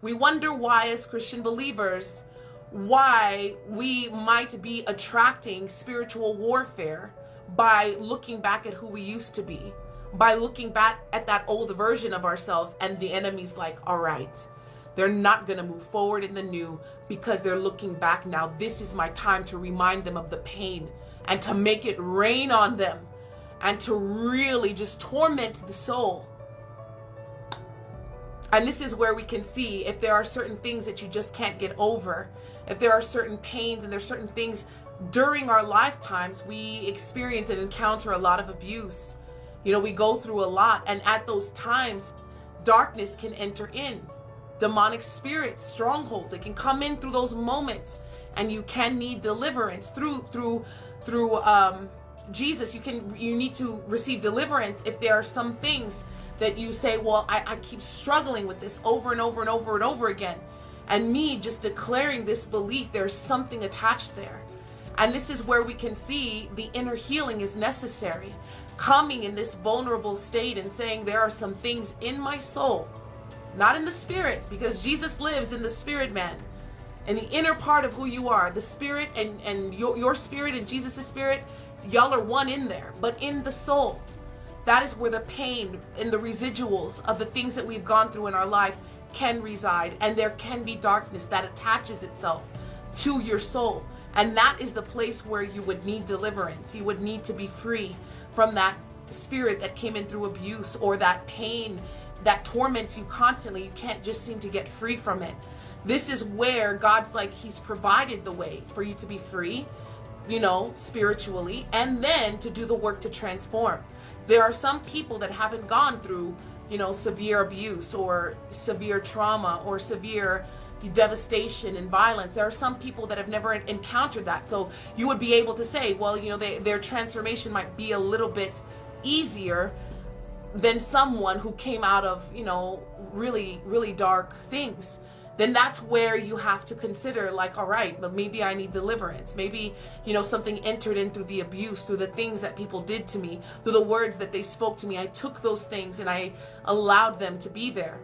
We wonder why, as Christian believers, why we might be attracting spiritual warfare by looking back at who we used to be, by looking back at that old version of ourselves, and the enemy's like, all right, they're not going to move forward in the new because they're looking back now. This is my time to remind them of the pain and to make it rain on them and to really just torment the soul. And this is where we can see if there are certain things that you just can't get over, if there are certain pains and there's certain things during our lifetimes, we experience and encounter a lot of abuse. You know, we go through a lot, and at those times, darkness can enter in. Demonic spirits, strongholds, they can come in through those moments, and you can need deliverance through Jesus. You need to receive deliverance if there are some things that you say, well, I keep struggling with this over and over and over and over again. And me just declaring this belief, there's something attached there. And this is where we can see the inner healing is necessary. Coming in this vulnerable state and saying there are some things in my soul, not in the spirit, because Jesus lives in the spirit, man. In the inner part of who you are, the spirit and your spirit and Jesus' spirit, y'all are one in there. But in the soul, that is where the pain and the residuals of the things that we've gone through in our life can reside. And there can be darkness that attaches itself to your soul. And that is the place where you would need deliverance. You would need to be free from that spirit that came in through abuse, or that pain that torments you constantly. You can't just seem to get free from it. This is where God's like, he's provided the way for you to be free, you know, spiritually, and then to do the work to transform. There are some people that haven't gone through, you know, severe abuse or severe trauma or severe devastation and violence. There are some people that have never encountered that. So you would be able to say, well, you know, their transformation might be a little bit easier than someone who came out of, you know, really, really dark things. Then that's where you have to consider, like, all right, but maybe I need deliverance. Maybe, you know, something entered in through the abuse, through the things that people did to me, through the words that they spoke to me. I took those things and I allowed them to be there.